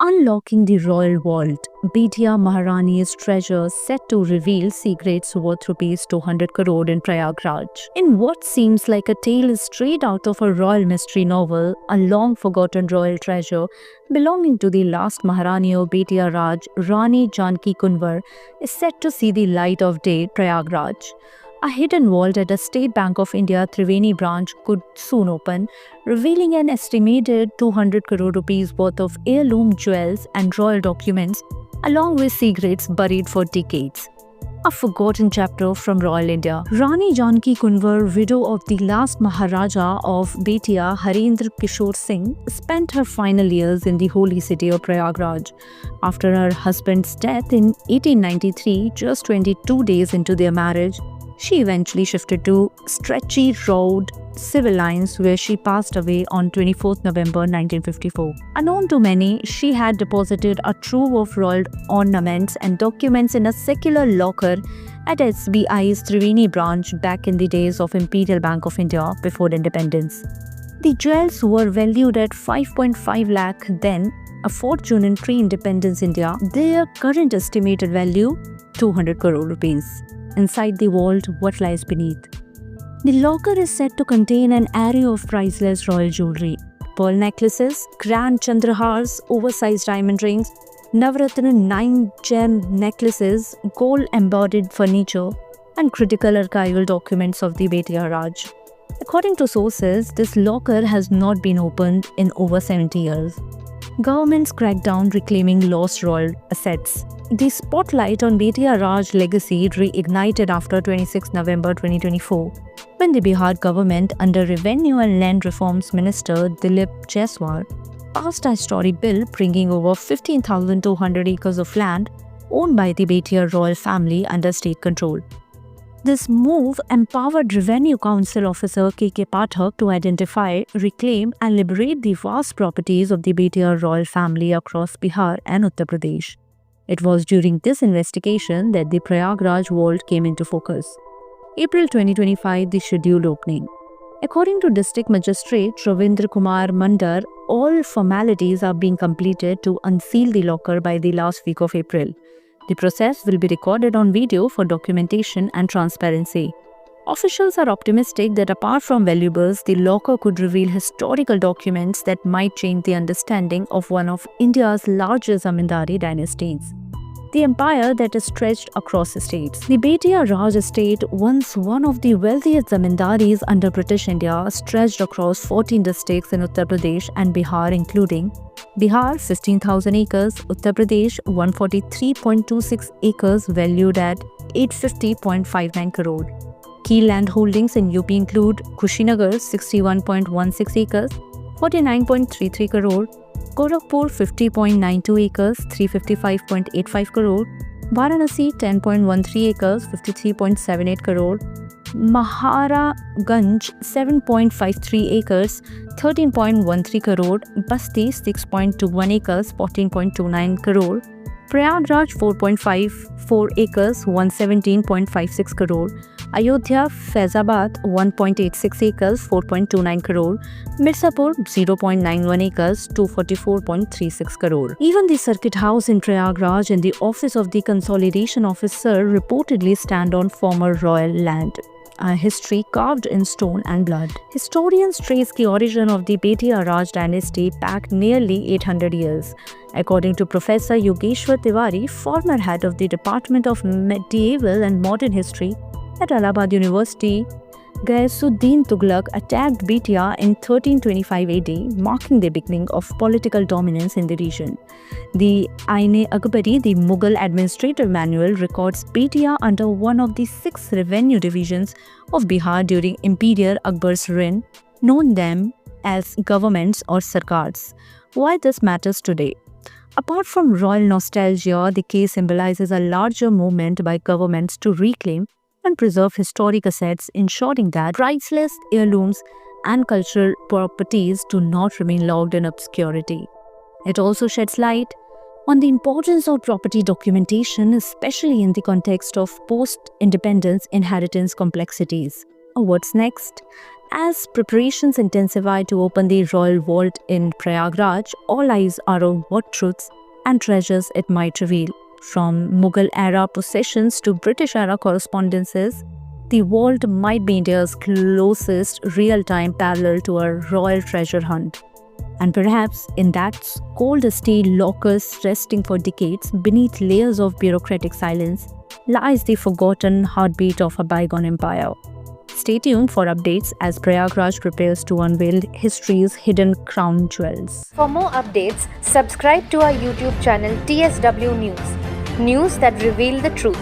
Unlocking the Royal Vault, Bidya Maharani's treasure set to reveal secrets worth rupees 200 crore in Prayagraj. In what seems like a tale straight out of a royal mystery novel, a long-forgotten royal treasure belonging to the last Maharani of Bidya Raj, Rani Janki Kunwar, is set to see the light of day at Prayagraj. A hidden vault at the State Bank of India Triveni branch could soon open, revealing an estimated 200 crore rupees worth of heirloom jewels and royal documents, along with secrets buried for decades. A forgotten chapter from Royal India. Rani Janki Kunwar, widow of the last Maharaja of Betia, Harendra Kishore Singh, spent her final years in the holy city of Prayagraj. After her husband's death in 1893, just 22 days into their marriage, she eventually shifted to Stretchy Road Civil Lines, where she passed away on 24th November 1954. Unknown to many, she had deposited a trove of royal ornaments and documents in a secular locker at SBI's Triveni branch back in the days of Imperial Bank of India before independence. The jewels were valued at 5.5 lakh then, a fortune in pre-independence India. Their current estimated value, 200 crore rupees. Inside the vault, what lies beneath? The locker is said to contain an array of priceless royal jewelry. Pearl necklaces, grand chandrahars, oversized diamond rings, Navaratna 9-gem necklaces, gold-embodied furniture, and critical archival documents of the Betia Raj. According to sources, this locker has not been opened in over 70 years. Governments cracked down reclaiming lost royal assets. The spotlight on Betia Raj legacy reignited after 26 November 2024, when the Bihar government, under Revenue and Land Reforms Minister Dilip Jaiswal, passed a historic bill bringing over 15,200 acres of land owned by the Betia royal family under state control. This move empowered Revenue Council officer K.K. Pathak to identify, reclaim and liberate the vast properties of the Betia royal family across Bihar and Uttar Pradesh. It was during this investigation that the Prayagraj vault came into focus. April 2025, the scheduled opening. According to District Magistrate Ravindra Kumar Mandar, all formalities are being completed to unseal the locker by the last week of April. The process will be recorded on video for documentation and transparency. Officials are optimistic that apart from valuables, the locker could reveal historical documents that might change the understanding of one of India's largest zamindari dynasties, the empire that is stretched across the states. The Betia Raj estate, once one of the wealthiest zamindaris under British India, stretched across 14 districts in Uttar Pradesh and Bihar, including Bihar 15,000 acres, Uttar Pradesh 143.26 acres valued at 850.59 crore. Key land holdings in UP include Kushinagar 61.16 acres, 49.33 crore, Gorakhpur 50.92 acres, 355.85 crore, Varanasi 10.13 acres, 53.78 crore, Maharaganj 7.53 acres, 13.13 crore, Basti 6.21 acres, 14.29 crore, Prayagraj 4.54 acres, 117.56 crore, Ayodhya Faizabad 1.86 acres, 4.29 crore, Mirzapur 0.91 acres, 244.36 crore. Even the circuit house in Prayagraj and the office of the consolidation officer reportedly stand on former royal land. A history carved in stone and blood. Historians trace the origin of the Betia Raj dynasty back nearly 800 years. According to Professor Yogeshwar Tiwari, former head of the Department of Medieval and Modern History at Allahabad University, Ghayasuddin Tughlaq attacked Betia in 1325 AD, marking the beginning of political dominance in the region. The Ain-e-Akbari, the Mughal administrative manual, records Betia under one of the 6 revenue divisions of Bihar during Imperial Akbar's reign, known them as governments or sarkars. Why this matters today? Apart from royal nostalgia, the case symbolizes a larger movement by governments to reclaim and preserve historic assets, ensuring that priceless heirlooms and cultural properties do not remain locked in obscurity. It also sheds light on the importance of property documentation, especially in the context of post-independence inheritance complexities. What's next? As preparations intensify to open the royal vault in Prayagraj, all eyes are on what truths and treasures it might reveal. From Mughal-era possessions to British-era correspondences, the vault might be India's closest real-time parallel to a royal treasure hunt. And perhaps in that cold steel lockers resting for decades beneath layers of bureaucratic silence lies the forgotten heartbeat of a bygone empire. Stay tuned for updates as Prayagraj prepares to unveil history's hidden crown jewels. For more updates, subscribe to our YouTube channel TSW News. News that reveal the truth.